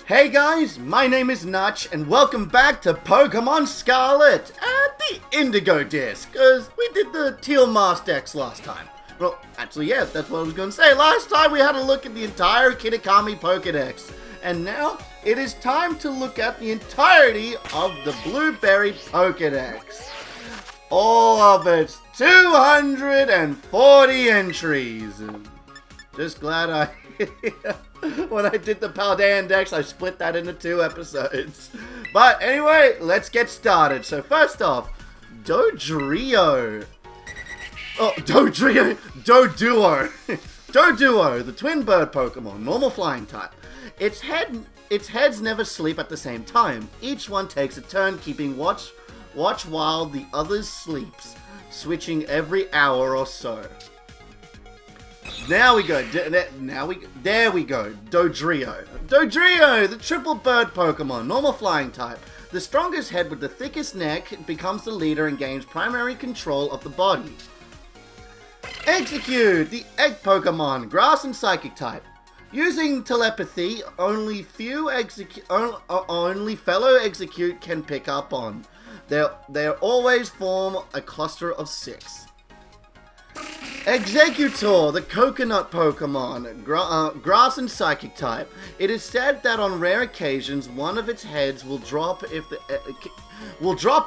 Hey guys, my name is Nutch, and welcome back to Pokemon Scarlet at the Indigo disc, because we did the Teal Mask Dex last time. Well, actually, yeah, that's what I was going to say. Last time we had a look at the entire Kitakami Pokedex, and now it is time to look at the entirety of the Blueberry Pokedex. All of its 240 entries. Just glad I... when I did the Paldean Dex, I split that into 2 episodes. But anyway, let's get started. So first off, Dodrio. Oh, Dodrio. Doduo. Doduo, the twin bird Pokemon, normal flying type. Its heads never sleep at the same time. Each one takes a turn keeping watch while the other sleeps, switching every hour or so. There we go. Dodrio. Dodrio, the triple bird Pokemon, normal flying type. The strongest head with the thickest neck becomes the leader and gains primary control of the body. Execute, the egg Pokemon, grass and psychic type. Using telepathy, only fellow Execute can pick up on. They always form a cluster of 6. Executor, the coconut Pokemon, grass and psychic type. It is said that on rare occasions, one of its heads will drop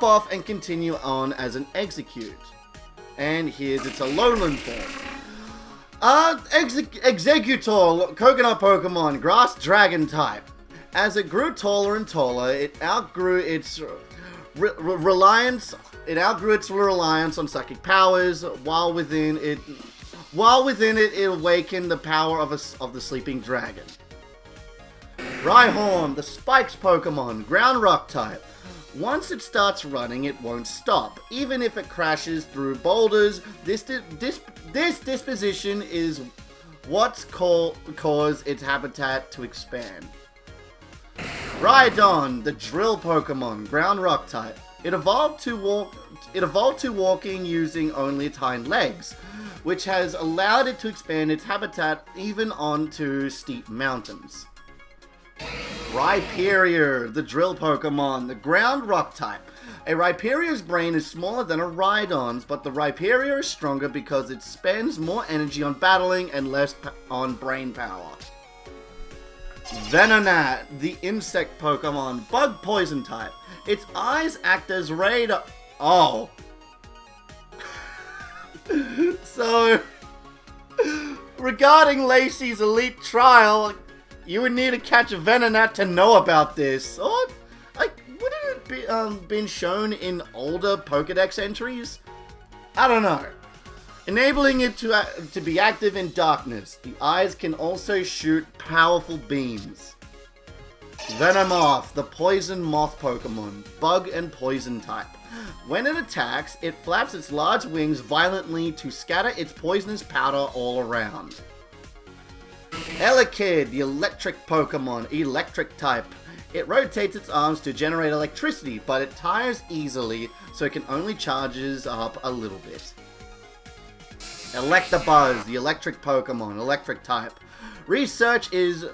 off and continue on as an Execute. And here's its Alolan form. Executor, coconut Pokemon, grass dragon type. As it grew taller and taller, it outgrew its reliance on psychic powers. While within it, it awakened the power of the sleeping dragon. Rhyhorn, the spikes Pokemon, ground rock type. Once it starts running, it won't stop, even if it crashes through boulders. This disposition is what's caused its habitat to expand. Rhydon, the drill Pokemon, ground rock type. It evolved to walking using only its hind legs, which has allowed it to expand its habitat even onto steep mountains. Rhyperior, the drill Pokemon, the ground rock type. A Rhyperior's brain is smaller than a Rhydon's, but the Rhyperior is stronger because it spends more energy on battling and less on brain power. Venonat, the insect Pokemon, bug poison type. Its eyes act as radar. Oh. So, regarding Lacey's elite trial, you would need to catch a Venonat to know about this. Or, wouldn't it be been shown in older Pokedex entries? I don't know. Enabling it to be active in darkness. The eyes can also shoot powerful beams. Venomoth, the poison moth Pokemon, bug and poison type. When it attacks, it flaps its large wings violently to scatter its poisonous powder all around. Elekid, the electric Pokemon, electric type. It rotates its arms to generate electricity, but it tires easily, so it can only charges up a little bit. Electabuzz, the electric Pokemon, electric type. Research is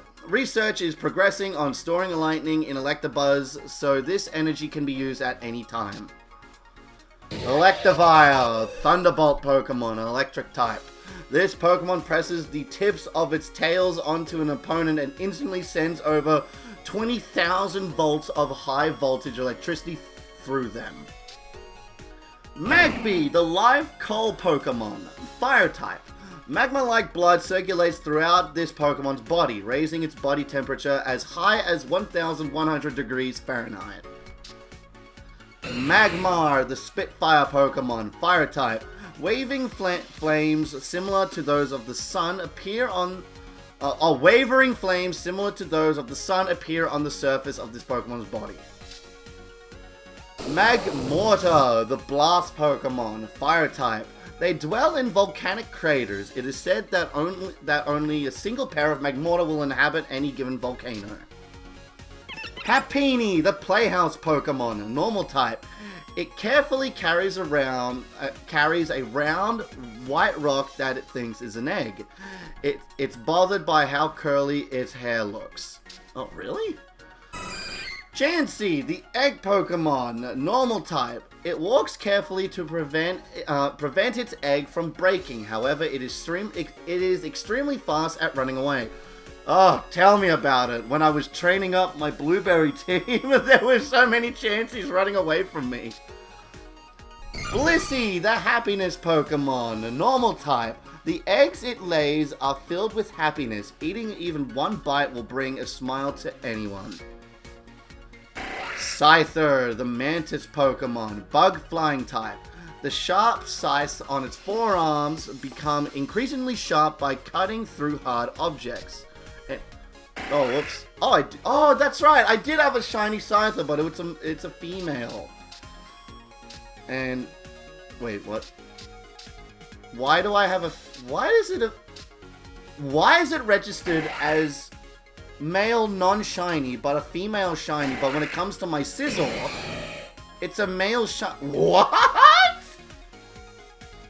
progressing on storing lightning in Electabuzz, so this energy can be used at any time. Electivire, Thunderbolt Pokemon, electric type. This Pokemon presses the tips of its tails onto an opponent and instantly sends over 20,000 volts of high voltage electricity through them. Magby, the live coal Pokemon, fire type. Magma-like blood circulates throughout this Pokemon's body, raising its body temperature as high as 1,100 degrees Fahrenheit. Magmar, the Spitfire Pokemon, fire type. Waving flames similar to those of the sun appear on... wavering flames similar to those of the sun appear on the surface of this Pokemon's body. Magmortar, the Blast Pokemon, fire type. They dwell in volcanic craters. It is said that only a single pair of Magmortar will inhabit any given volcano. Happiny, the Playhouse Pokemon, normal type. It carefully carries a round white rock that it thinks is an egg. It's bothered by how curly its hair looks. Oh, really? Chansey, the egg Pokemon, normal type. It walks carefully to prevent its egg from breaking. However, it is extremely fast at running away. Oh, tell me about it. When I was training up my Blueberry team, there were so many Chanseys running away from me. Blissey, the happiness Pokemon, normal type. The eggs it lays are filled with happiness. Eating even one bite will bring a smile to anyone. Scyther, the mantis Pokemon, bug flying type. The sharp scythes on its forearms become increasingly sharp by cutting through hard objects. Oh, whoops. Oh, that's right. I did have a shiny Scyther, but it's a female. And wait, what? Why do I have a? Why is it registered as male non-shiny, but a female shiny? But when it comes to my Scizor, it's a male shiny. What?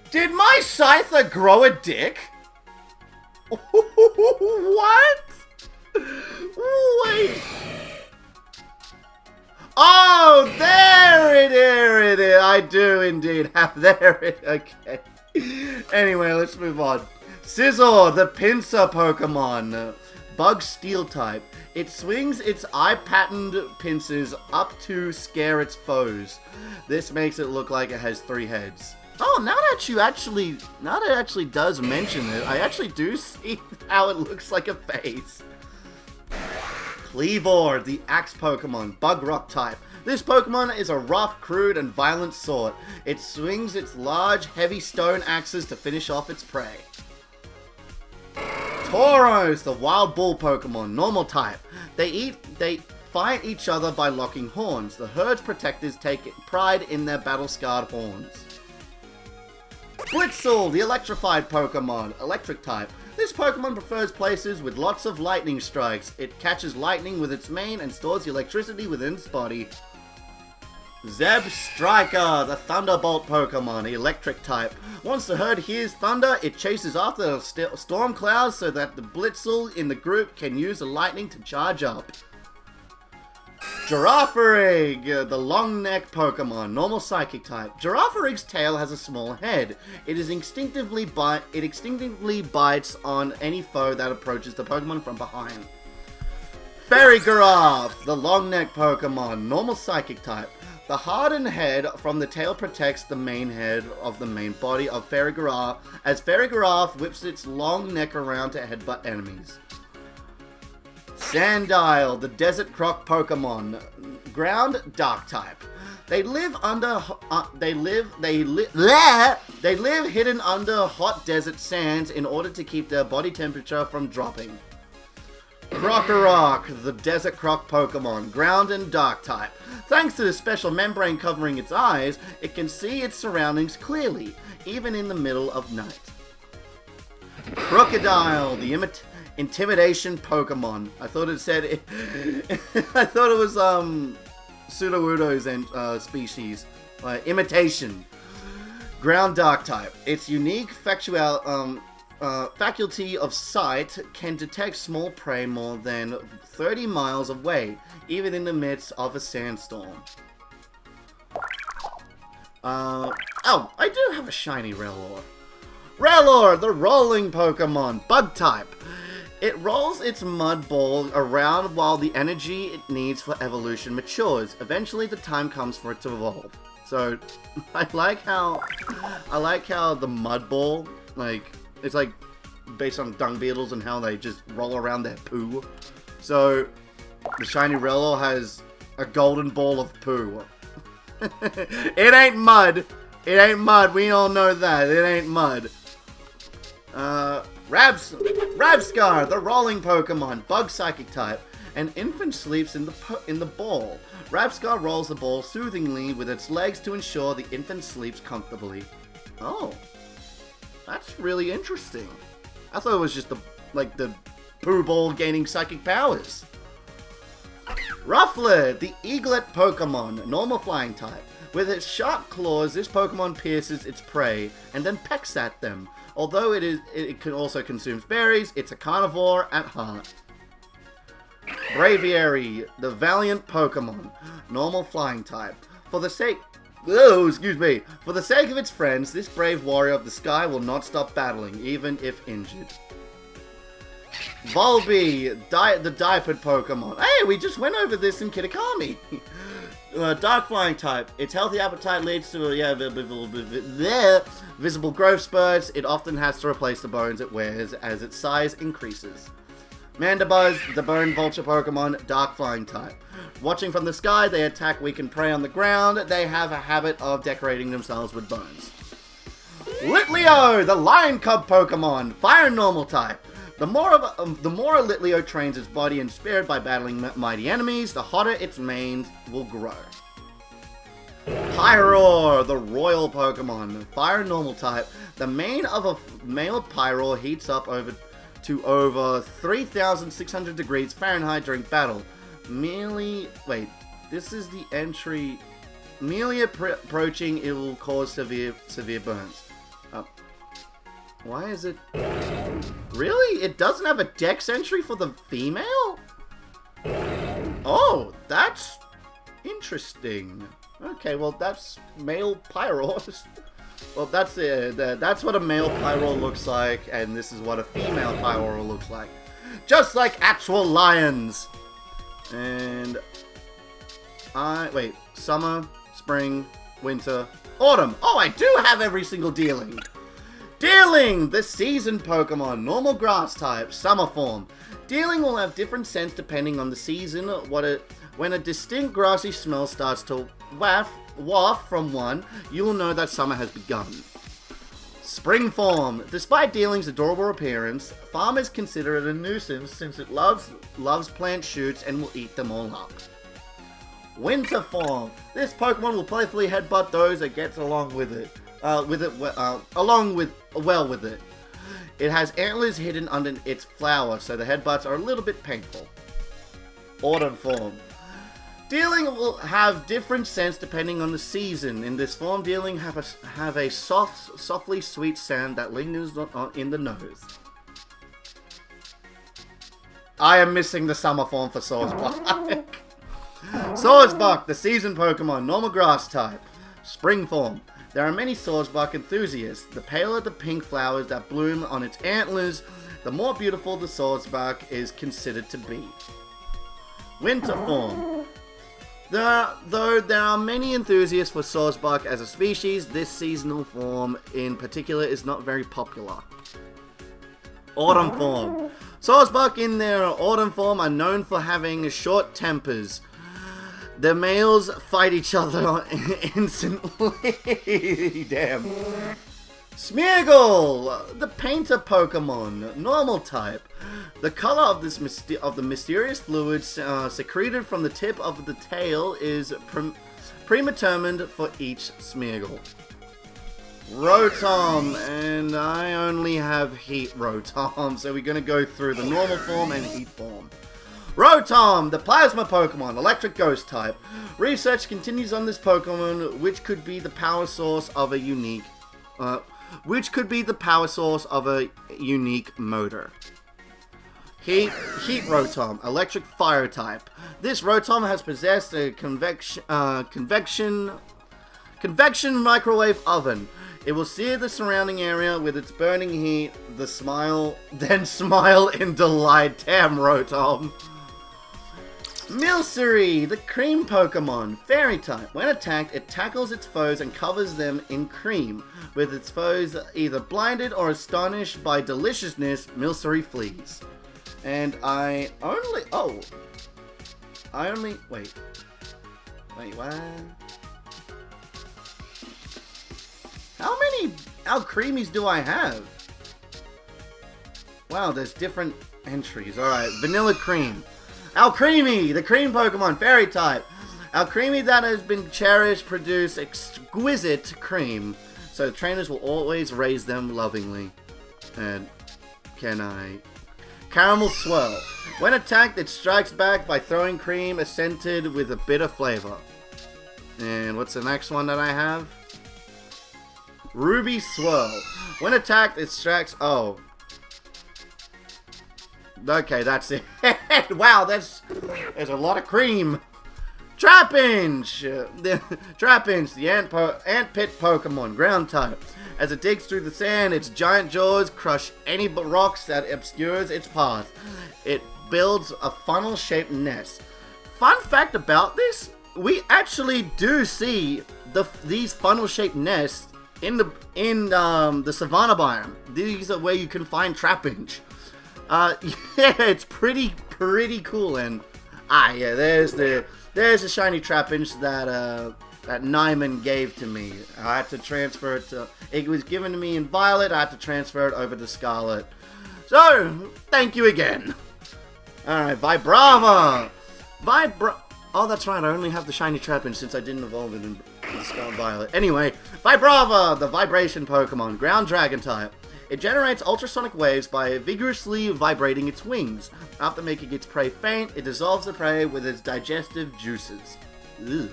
Did my Scyther grow a dick? What? Wait. Oh, there it is. I do indeed have okay. Anyway, let's move on. Scizor, the pincer Pokemon. Bug steel type. It swings its eye-patterned pincers up to scare its foes. This makes it look like it has 3 heads. Oh, now that it actually does mention it, I actually do see how it looks like a face. Cleavor, the axe Pokemon, bug rock type. This Pokemon is a rough, crude, and violent sort. It swings its large, heavy stone axes to finish off its prey. Tauros, the wild bull Pokemon, normal type. They fight each other by locking horns. The herd's protectors take pride in their battle-scarred horns. Blitzel, the electrified Pokemon, electric type. This Pokemon prefers places with lots of lightning strikes. It catches lightning with its mane and stores the electricity within its body. Zeb Striker, the Thunderbolt Pokemon, electric type. Once the herd hears thunder, it chases after the storm clouds so that the Blitzel in the group can use the lightning to charge up. Girafarig, the long neck Pokemon, normal psychic type. Girafarig's tail has a small head. It instinctively bites on any foe that approaches the Pokemon from behind. Farigiraf, the long neck Pokemon, normal psychic type. The hardened head from the tail protects the main head of the main body of Farigiraf as Farigiraf whips its long neck around to headbutt enemies. Sandile, the desert croc Pokemon, ground dark type. They live hidden under hot desert sands in order to keep their body temperature from dropping. Krokorok, the desert croc Pokemon, ground and dark type. Thanks to the special membrane covering its eyes, it can see its surroundings clearly, even in the middle of night. Crocodile, the intimidation Pokemon. I thought it said I thought it was Sudowoodo's and species. Imitation. Ground dark type. Its unique faculty of sight can detect small prey more than 30 miles away, even in the midst of a sandstorm. Oh, I do have a shiny Rellor. Rellor, the rolling Pokemon, bug type. It rolls its mud ball around while the energy it needs for evolution matures. Eventually, the time comes for it to evolve. So, I like how the mud ball, it's like based on dung beetles and how they just roll around their poo. So, the shiny Rellor has a golden ball of poo. It ain't mud. It ain't mud. We all know that. It ain't mud. Rabscar, the rolling Pokemon, bug psychic type. An infant sleeps in the ball. Rabscar rolls the ball soothingly with its legs to ensure the infant sleeps comfortably. Oh, that's really interesting. I thought it was just the poo ball gaining psychic powers. Rufflet, the eaglet Pokemon, normal flying type. With its sharp claws, this Pokemon pierces its prey and then pecks at them. Although it can also consume berries, it's a carnivore at heart. Braviary, the valiant Pokemon. Normal flying type. For the sake For the sake of its friends, this brave warrior of the sky will not stop battling, even if injured. Volby, the diapered Pokemon. Hey, we just went over this in Kitakami. Dark flying type. Its healthy appetite leads to visible growth spurts. It often has to replace the bones it wears as its size increases. Mandibuzz, the bone vulture Pokemon, dark flying type. Watching from the sky, they attack weakened prey on the ground. They have a habit of decorating themselves with bones. Litleo, the lion cub Pokemon, fire normal type. The more a Litleo trains its body and spirit by battling mighty enemies, the hotter its mane will grow. Pyroar, the royal Pokemon, fire normal type. The mane of a male Pyroar heats up to over 3,600 degrees Fahrenheit during battle. Merely approaching, it will cause severe burns. Why is it... Really? It doesn't have a dex entry for the female? Oh, that's interesting. Okay, well, that's male Pyroar. Well, that's what a male Pyroar looks like, and this is what a female Pyroar looks like. Just like actual lions! And... wait. Summer, spring, winter, autumn. Oh, I do have every single Dealing! Dealing! The seasoned Pokemon. Normal grass type. Summer form. Dealing will have different scents depending on the season. When a distinct grassy smell starts to waft from one, you will know that summer has begun. Spring form. Despite Dealing's adorable appearance, farmers consider it a nuisance since it loves plant shoots and will eat them all up. Winter form. This Pokemon will playfully headbutt those that gets along with it. Well with it. It has antlers hidden under its flower, so the headbutts are a little bit painful. Autumn form. Dealing will have different scents depending on the season. In this form, Dealing have a softly sweet scent that lingers in the nose. I am missing the summer form for Swordsbuck. Swordsbuck, the seasoned Pokemon, normal grass type. Spring form. There are many Swordsbuck enthusiasts. The paler the pink flowers that bloom on its antlers, the more beautiful the Swordsbuck is considered to be. Winter form. Though there are many enthusiasts for Swordsbuck as a species, this seasonal form in particular is not very popular. Autumn form. Swordsbuck in their autumn form are known for having short tempers. The males fight each other instantly. Damn. Smeargle, the painter Pokemon, normal type. The color of the mysterious fluid secreted from the tip of the tail is predetermined for each Smeargle. Rotom, and I only have Heat Rotom, so we're going to go through the normal form and Heat form. Rotom, the Plasma Pokemon, Electric Ghost type. Research continues on this Pokemon, which could be the power source of a unique motor. Heat Rotom, Electric Fire type. This Rotom has possessed a convection microwave oven. It will sear the surrounding area with its burning heat. Then smile in delight. Damn, Rotom. Milcery, the cream Pokemon, fairy type. When attacked, it tackles its foes and covers them in cream. With its foes either blinded or astonished by deliciousness, Milcery flees. And wait, what? How many Alcremies do I have? Wow, there's different entries. Alright, Vanilla Cream. Alcremie, the cream Pokemon, fairy type. Alcremie that has been cherished produce exquisite cream, so trainers will always raise them lovingly. And Caramel Swirl. When attacked, it strikes back by throwing cream scented with a bitter flavor. And what's the next one that I have? Ruby Swirl. When attacked, it strikes... Okay, that's it. Wow, there's a lot of cream. Trapinch! Trapinch, the ant pit Pokemon, ground type. As it digs through the sand, its giant jaws crush any rocks that obscures its path. It builds a funnel-shaped nest. Fun fact about this, we actually do see these funnel-shaped nests in the Savannah biome. These are where you can find Trapinch. Yeah, it's pretty cool. And yeah, there's the shiny Trapinch that Nyman gave to me. I had to transfer it to. It was given to me in Violet. I had to transfer it over to Scarlet. So thank you again. All right, Vibrava. Oh, that's right. I only have the shiny Trapinch since I didn't evolve it in Scarlet Violet. Anyway, Vibrava, the vibration Pokemon, ground dragon type. It generates ultrasonic waves by vigorously vibrating its wings. After making its prey faint, it dissolves the prey with its digestive juices. Ew.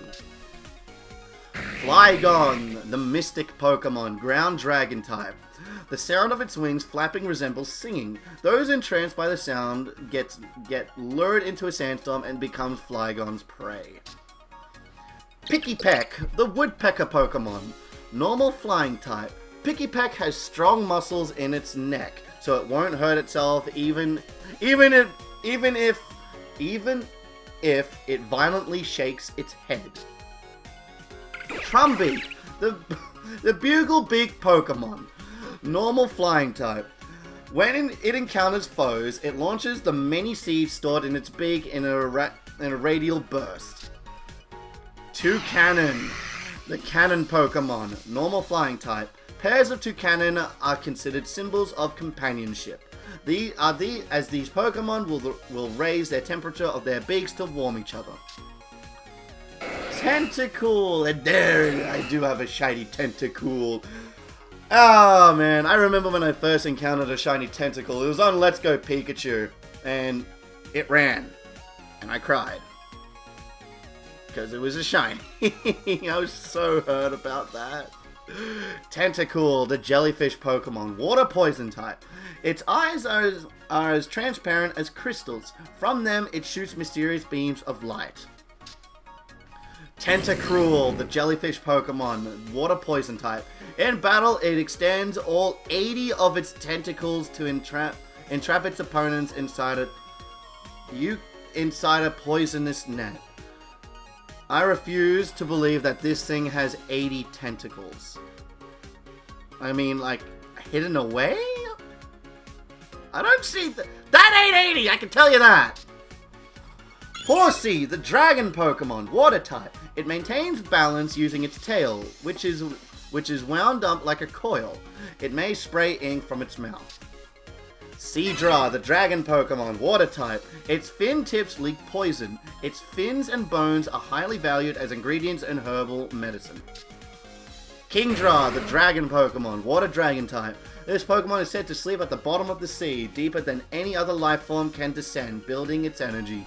Flygon, the mystic Pokemon, ground dragon type. The sound of its wings flapping resembles singing. Those entranced by the sound get lured into a sandstorm and becomes Flygon's prey. Pikipek, the woodpecker Pokemon, normal flying type. Pikipek has strong muscles in its neck, so it won't hurt itself even if it violently shakes its head. Trumbeak, the Bugle-beak Pokemon, normal flying type. When it encounters foes, it launches the many seeds stored in its beak in a radial burst. Toucanon, the cannon Pokemon, normal flying type. Pairs of Toucanon are considered symbols of companionship. As these Pokemon will raise their temperature of their beaks to warm each other. Tentacool, and there I do have a shiny Tentacool. Oh man, I remember when I first encountered a shiny Tentacool. It was on Let's Go Pikachu, and it ran, and I cried. Because it was a shiny. I was so hurt about that. Tentacool, the jellyfish Pokemon, water poison type. Its eyes are as transparent as crystals. From them, it shoots mysterious beams of light. Tentacruel, the jellyfish Pokemon, water poison type. In battle, it extends all 80 of its tentacles to entrap its opponents inside a poisonous net. I refuse to believe that this thing has 80 tentacles. I mean, like, hidden away? I don't see that ain't 80, I can tell you that! Horsey, the dragon Pokemon, water type. It maintains balance using its tail, which is wound up like a coil. It may spray ink from its mouth. Seadra, the dragon Pokemon, water type. Its fin tips leak poison. Its fins and bones are highly valued as ingredients in herbal medicine. Kingdra, the dragon Pokemon, water dragon type. This Pokemon is said to sleep at the bottom of the sea, deeper than any other life form can descend, building its energy.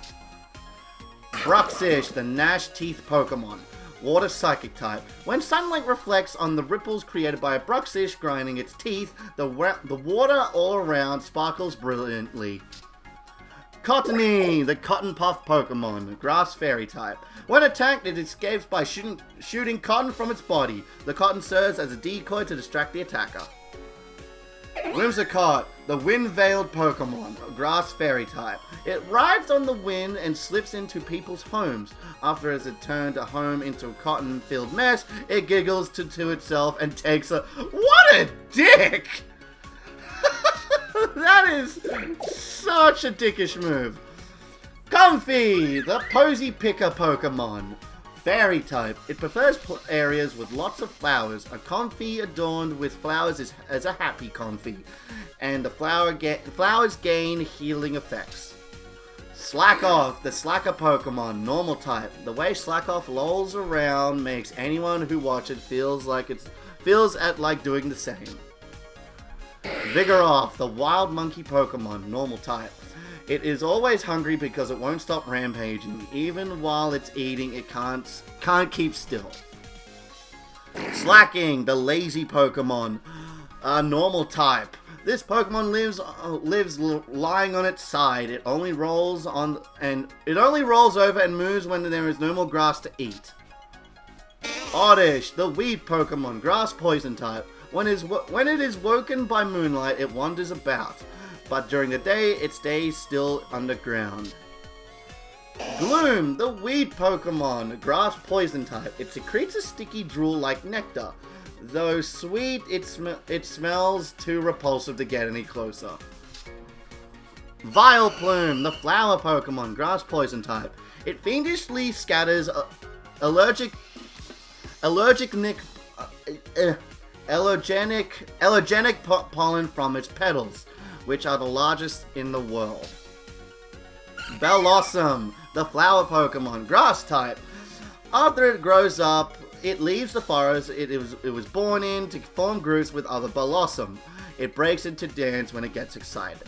Bruxish, the Gnash Teeth Pokemon, water psychic type. When sunlight reflects on the ripples created by a Bruxish grinding its teeth, the water all around sparkles brilliantly. Cottony, the cotton puff Pokemon, grass fairy type. When attacked, it escapes by shooting cotton from its body. The cotton serves as a decoy to distract the attacker. Whimsicott, the wind-veiled Pokemon, grass fairy type. It rides on the wind and slips into people's homes. After it has turned a home into a cotton-filled mess, it giggles to itself and takes a... What a dick! That is such a dickish move. Comfy, the posy picker Pokemon, fairy type. It prefers areas with lots of flowers. A Comfy adorned with flowers is as a happy Comfy, and the flowers gain healing effects. Slackoff, the slacker Pokemon, normal type. The way Slackoff lolls around makes anyone who watches feels like doing the same. Vigoroth, the wild monkey Pokemon, normal type. It is always hungry because it won't stop rampaging. Even while it's eating, it can't keep still. Slacking, the lazy Pokemon. Normal type. This Pokemon lives lying on its side. It only rolls over and moves when there is no more grass to eat. Oddish, the weed Pokemon, grass poison type. When it is woken by moonlight, it wanders about, but during the day, it stays still underground. Gloom, the weed Pokemon, grass poison type. It secretes a sticky drool like nectar. Though sweet, it smells too repulsive to get any closer. Vileplume, the flower Pokemon, grass poison type. It fiendishly scatters allergenic pollen from its petals, which are the largest in the world. Bellossom, the flower Pokemon, grass type. After it grows up, it leaves the forest it was born in to form groups with other Bellossom. It breaks into dance when it gets excited.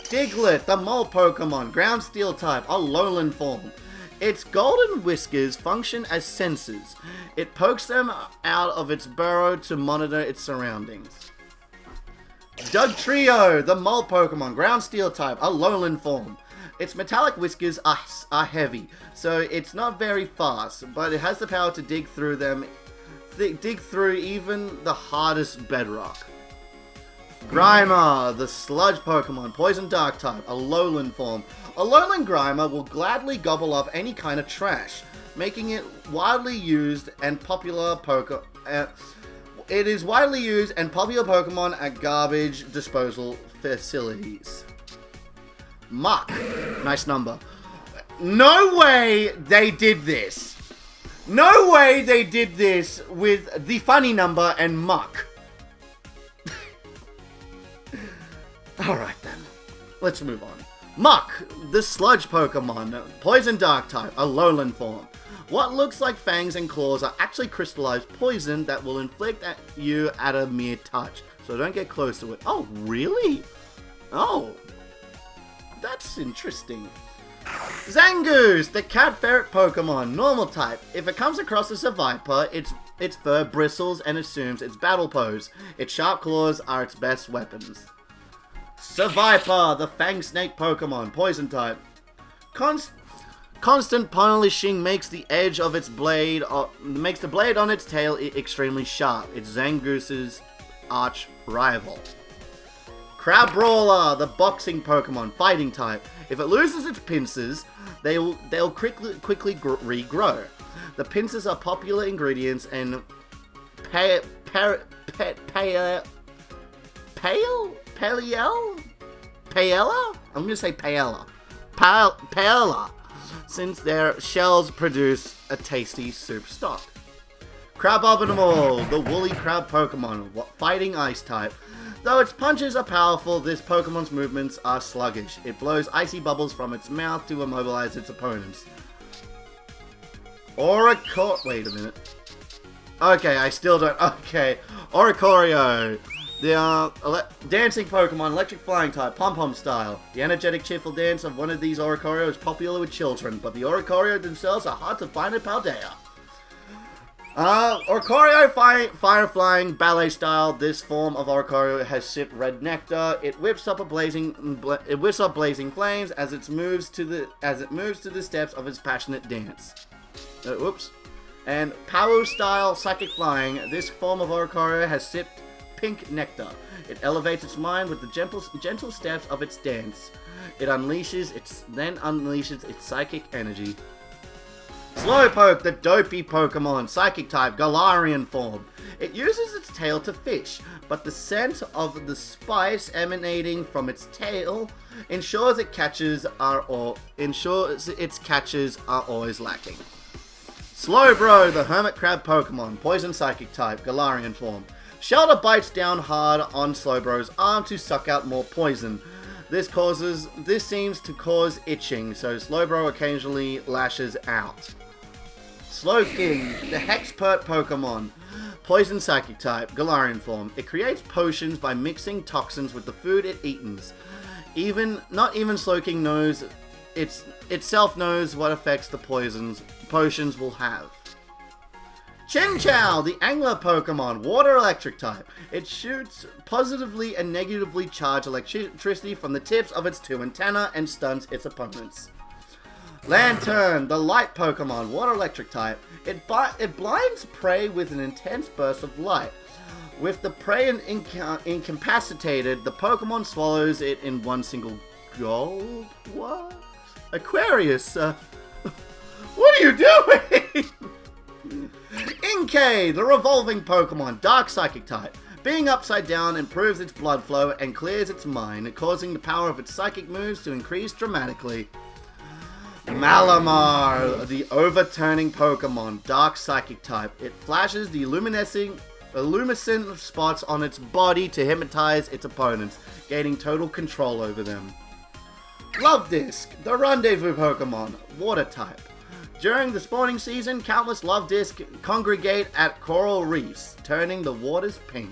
Diglett, the mole Pokemon, ground steel type, a lowland form. Its golden whiskers function as sensors. It pokes them out of its burrow to monitor its surroundings. Dugtrio, the mole Pokemon, ground steel type, a lowland form. Its metallic whiskers are heavy, so it's not very fast, but it has the power to dig through even the hardest bedrock. Grimer, the sludge Pokemon, poison dark type, a lowland form. A lowland Grimer will gladly gobble up any kind of trash, making it widely used and popular It is widely used and popular Pokemon at garbage disposal facilities. Muck. Nice number. No way they did this. No way they did this with the funny number and Muck. Alright then. Let's move on. Muck, the sludge Pokemon, poison dark type, a lowland form. What looks like fangs and claws are actually crystallized poison that will inflict at you at a mere touch. So don't get close to it. Oh, really? Oh. That's interesting. Zangoose, the cat ferret Pokemon, normal type. If it comes across as a viper, its fur bristles and assumes its battle pose. Its sharp claws are its best weapons. Seviper, the fang snake Pokemon, poison type. Constant polishing makes the edge of its blade, makes the blade on its tail extremely sharp. It's Zangoose's arch rival. Crabrawler, the boxing Pokemon, fighting type. If it loses its pincers, they'll quickly regrow. The pincers are popular ingredients in paella, I'm gonna say paella, since their shells produce a tasty soup stock. Crabominable, the woolly crab Pokemon, fighting ice type. Though its punches are powerful, this Pokemon's movements are sluggish. It blows icy bubbles from its mouth to immobilize its opponents. Wait a minute. Okay, I still don't... Okay. Oricorio. The dancing Pokemon, electric flying type, pom-pom style. The energetic, cheerful dance of one of these Oricorio is popular with children, but the Oricorio themselves are hard to find in Paldea. Oricorio fire flying ballet style. This form of Oricorio has sipped red nectar. It whips up blazing flames as it moves to the steps of its passionate dance. Whoops. And Palu style psychic flying. This form of Oricorio has sipped pink nectar. It elevates its mind with the gentle steps of its dance. It unleashes its psychic energy. Slowpoke, the dopey Pokemon, psychic type, Galarian form. It uses its tail to fish, but the scent of the spice emanating from its tail ensures its catches are always lacking. Slowbro, the hermit crab Pokemon, poison psychic type, Galarian form. Shelter bites down hard on Slowbro's arm to suck out more poison. This seems to cause itching, so Slowbro occasionally lashes out. Slowking, the Hexpert Pokemon, poison psychic type, Galarian form. It creates potions by mixing toxins with the food it eats. Not even Slowking knows itself knows what effects the potions will have. Chinchou, the angler Pokemon, water electric type. It shoots positively and negatively charged electricity from the tips of its 2 antennae and stuns its opponents. Lantern, the light Pokemon, water electric type. It blinds prey with an intense burst of light. With the prey incapacitated, the Pokemon swallows it in one single gulp. What? Aquarius, what are you doing? Inkay, the revolving Pokemon, dark psychic type. Being upside down improves its blood flow and clears its mind, causing the power of its psychic moves to increase dramatically. Malamar, the overturning Pokemon, dark psychic type. It flashes the luminescent spots on its body to hypnotize its opponents, gaining total control over them. Love Disc, the rendezvous Pokemon, water type. During the spawning season, countless Love Disc congregate at coral reefs, turning the waters pink.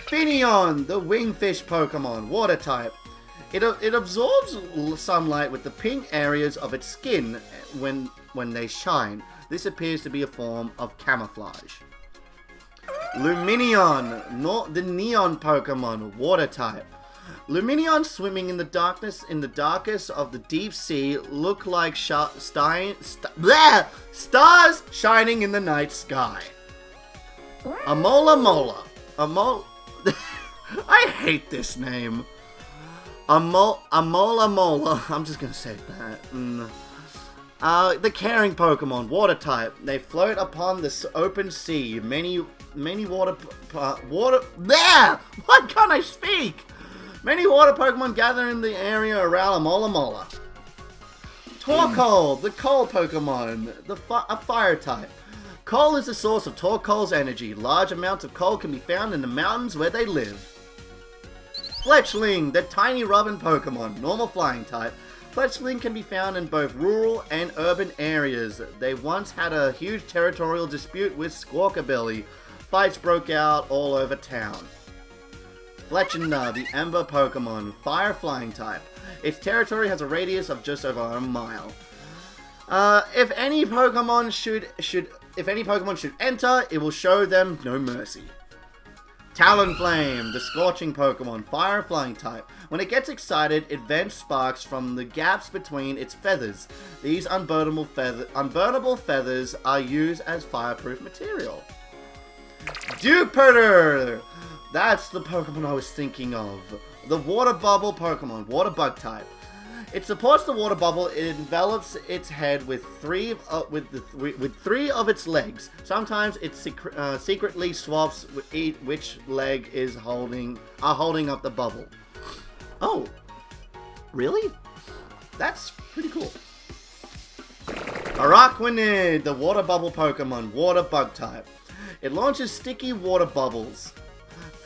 Finneon, the wingfish Pokemon, water type. It absorbs sunlight with the pink areas of its skin when they shine. This appears to be a form of camouflage. Lumineon, the neon Pokemon, water type. Lumineon swimming in the darkest of the deep sea look like stars shining in the night sky. Amola. I hate this name. Amola. I'm just gonna say that. The caring Pokemon, water type. They float upon this open sea. Many water. There! Why can't I speak? Many water Pokemon gather in the area around Amola. Torkoal, the coal Pokemon, a fire type. Coal is the source of Torkoal's energy. Large amounts of coal can be found in the mountains where they live. Fletchling, the tiny robin Pokemon, normal flying type. Fletchling can be found in both rural and urban areas. They once had a huge territorial dispute with Squawkabilly. Fights broke out all over town. Fletchender, the Ember Pokemon, fire flying type. Its territory has a radius of just over a mile. If any Pokemon should enter, it will show them no mercy. Talonflame, the scorching Pokemon, fire flying type. When it gets excited, it vents sparks from the gaps between its feathers. These unburnable feathers are used as fireproof material. Duperter! That's the Pokemon I was thinking of. The water bubble Pokemon, water bug type. It supports the water bubble. It envelops its head with three of its legs. Sometimes it secretly swaps which leg is holding up the bubble. Oh, really? That's pretty cool. Araquanid, the water bubble Pokemon, water bug type. It launches sticky water bubbles.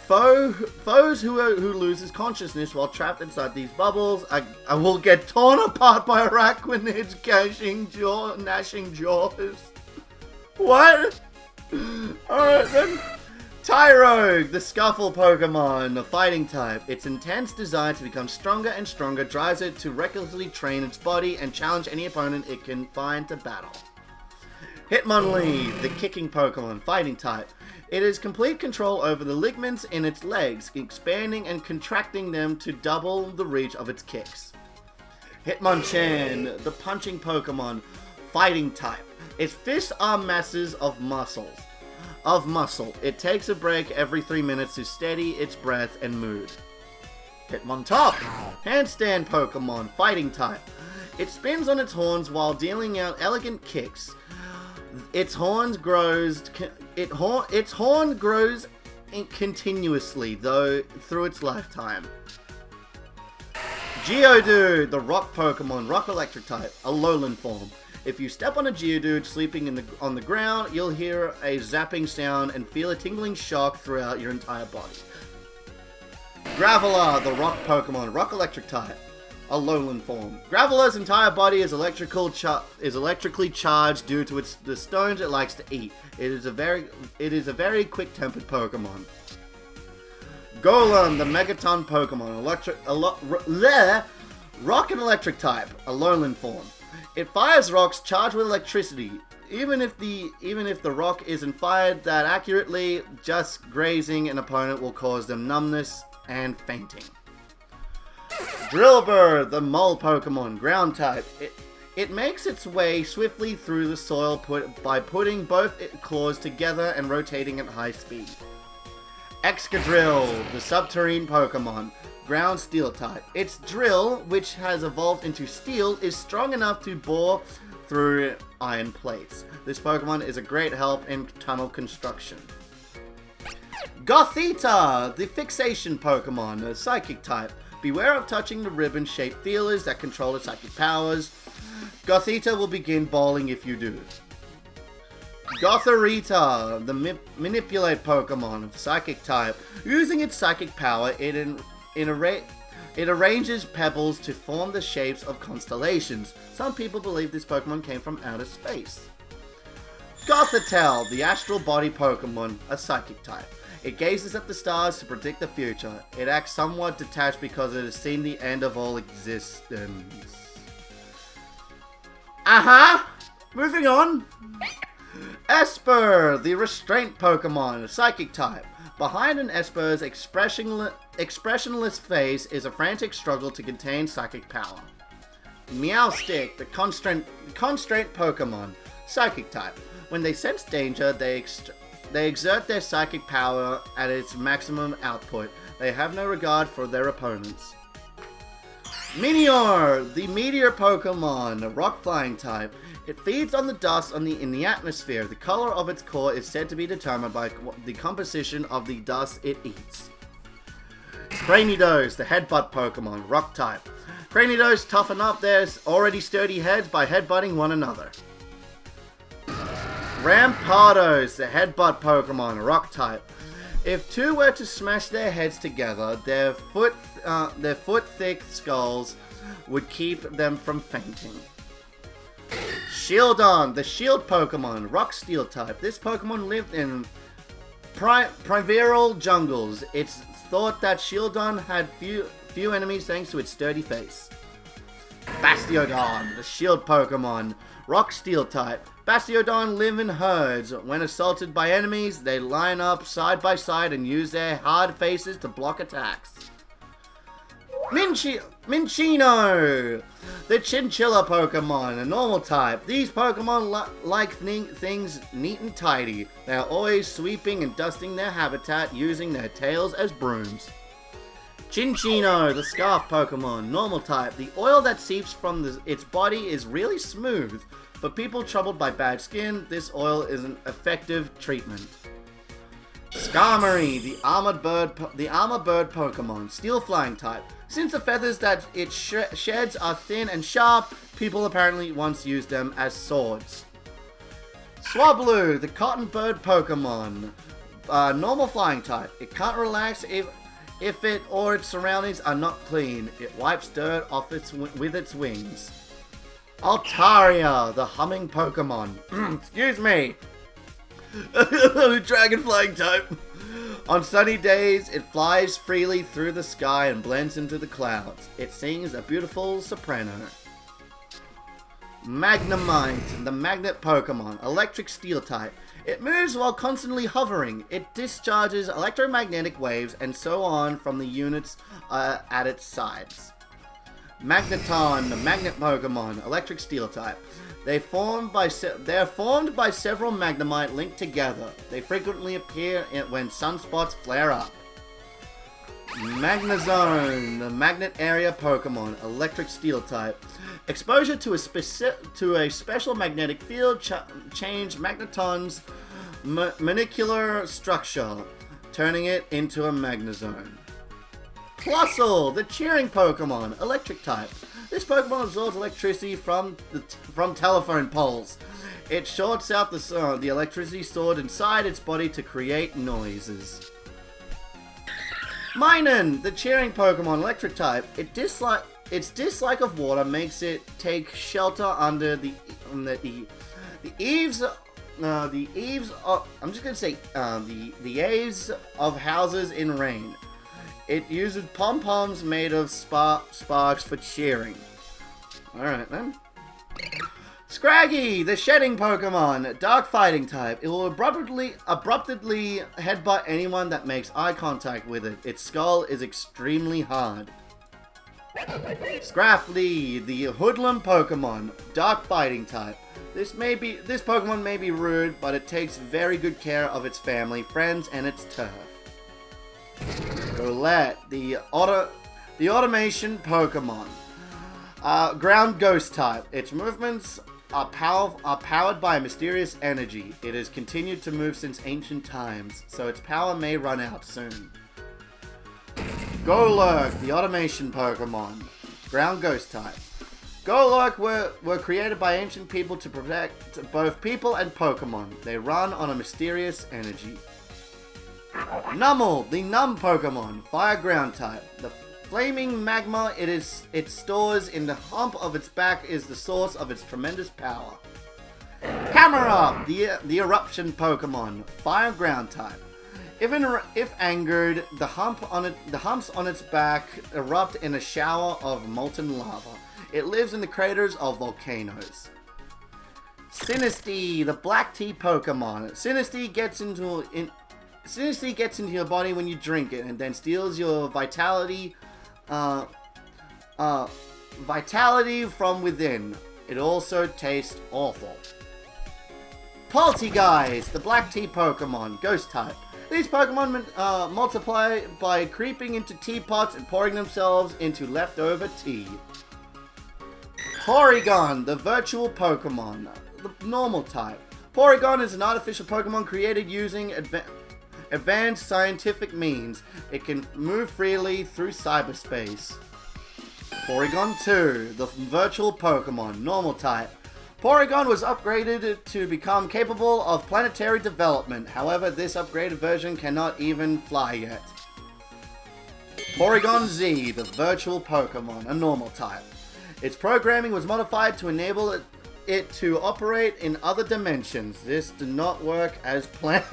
Foes who loses consciousness while trapped inside these bubbles will get torn apart by Araquanid's gnashing jaws. What? Alright then. Tyrogue, the Scuffle Pokemon, a fighting type. Its intense desire to become stronger and stronger drives it to recklessly train its body and challenge any opponent it can find to battle. Hitmonlee, the kicking Pokemon, fighting type. It has complete control over the ligaments in its legs, expanding and contracting them to double the reach of its kicks. Hitmonchan, the punching Pokemon, fighting type. Its fists are masses of muscle. It takes a break every 3 minutes to steady its breath and mood. Hitmontop, handstand Pokemon, fighting type. It spins on its horns while dealing out elegant kicks. Its horn grows continuously through its lifetime. Geodude, the rock Pokemon, rock electric type, a lowland form. If you step on a Geodude sleeping on the ground, you'll hear a zapping sound and feel a tingling shock throughout your entire body. Graveler, the rock Pokemon, rock electric type, a lowland form. Graveler's entire body is electrically charged due to the stones it likes to eat. It is a very quick-tempered Pokemon. Golem, the Megaton Pokemon, rock and electric type, a lowland form. It fires rocks charged with electricity. even if the rock isn't fired that accurately, just grazing an opponent will cause them numbness and fainting. Drillbur, the mole Pokemon, ground type. It makes its way swiftly through the soil by putting both its claws together and rotating at high speed. Excadrill, the subterranean Pokemon, ground steel type. Its drill, which has evolved into steel, is strong enough to bore through iron plates. This Pokemon is a great help in tunnel construction. Gothita, the fixation Pokemon, a psychic type. Beware of touching the ribbon-shaped feelers that control its psychic powers. Gothita will begin bawling if you do. Gothorita, the manipulate Pokemon, psychic type. Using its psychic power, it arranges pebbles to form the shapes of constellations. Some people believe this Pokemon came from outer space. Gothitelle, the astral body Pokemon, a psychic type. It gazes at the stars to predict the future. It acts somewhat detached because it has seen the end of all existence. Moving on. Esper, the restraint Pokemon, psychic type. Behind an Esper's expressionless face is a frantic struggle to contain psychic power. Meowstic, the constraint Pokemon, psychic type. When they sense danger, they exert their psychic power at its maximum output. They have no regard for their opponents. Meteor, the meteor Pokemon, a rock flying type. It feeds on the dust in the atmosphere. The color of its core is said to be determined by the composition of the dust it eats. Cranidos, the headbutt Pokemon, rock type. Cranidos toughen up their already sturdy heads by headbutting one another. Rampardos, the headbutt Pokemon, rock type. If two were to smash their heads together, their foot-thick skulls would keep them from fainting. Shieldon, the shield Pokemon, rock steel type. This Pokemon lived in primeval jungles. It's thought that Shieldon had few enemies thanks to its sturdy face. Bastiodon, the shield Pokemon, rock steel type. Bastiodon live in herds. When assaulted by enemies, they line up side by side and use their hard faces to block attacks. Minccino, the chinchilla Pokemon, a normal type. These Pokemon like things neat and tidy. They are always sweeping and dusting their habitat using their tails as brooms. Chinchino, the scarf Pokemon, normal type. The oil that seeps from its body is really smooth. For people troubled by bad skin, this oil is an effective treatment. Skarmory, the armored bird Pokemon, steel flying type. Since the feathers that it sheds are thin and sharp, people apparently once used them as swords. Swablu, the cotton bird Pokemon, normal flying type. It can't relax if it or its surroundings are not clean. It wipes dirt off with its wings. Altaria, the humming Pokemon. Excuse me. Dragon flying type. On sunny days, it flies freely through the sky and blends into the clouds. It sings a beautiful soprano. Magnemite, the magnet Pokemon, electric steel type. It moves while constantly hovering. It discharges electromagnetic waves and so on from the units at its sides. Magneton, the magnet Pokemon, electric steel type. They are formed by several Magnemite linked together. They frequently appear when sunspots flare up. Magnezone, the magnet area Pokemon, electric steel type. Exposure to a special magnetic field change Magneton's molecular structure, turning it into a Magnezone. Plusle, the cheering Pokemon, electric type. This Pokemon absorbs electricity from telephone poles. It shorts out the electricity stored inside its body to create noises. Minun, the cheering Pokemon, electric type. Its dislike of water makes it take shelter under the eaves of houses in rain. It uses pom-poms made of sparks for cheering. Alright then. Scraggy, the shedding Pokemon, dark fighting type. It will abruptly headbutt anyone that makes eye contact with it. Its skull is extremely hard. Scrafly, the hoodlum Pokemon, dark fighting type. This Pokemon may be rude, but it takes very good care of its family, friends, and its turf. Roulette, the automation Pokemon. Ground ghost type. Its movements are powered by a mysterious energy. It has continued to move since ancient times, so its power may run out soon. Golurk, the automation Pokemon. Ground ghost type. Golurk were created by ancient people to protect both people and Pokemon. They run on a mysterious energy. Numel, the numb Pokemon. Fire ground type. The flaming magma it stores in the hump of its back is the source of its tremendous power. Camera, the eruption Pokemon, fire ground type. If angered, the humps on its back erupt in a shower of molten lava. It lives in the craters of volcanoes. Sinistea, the black tea Pokemon. Sinistea gets into your body when you drink it, and then steals your vitality from within. It also tastes awful. Poltegeist, the black tea Pokemon, ghost type. These Pokemon multiply by creeping into teapots and pouring themselves into leftover tea. Porygon, the virtual Pokemon, the normal type. Porygon is an artificial Pokemon created using advanced scientific means. It can move freely through cyberspace. Porygon 2, the virtual Pokemon, normal type. Porygon was upgraded to become capable of planetary development. However, this upgraded version cannot even fly yet. Porygon Z, the virtual Pokemon, a normal type. Its programming was modified to enable it to operate in other dimensions. This did not work as planned.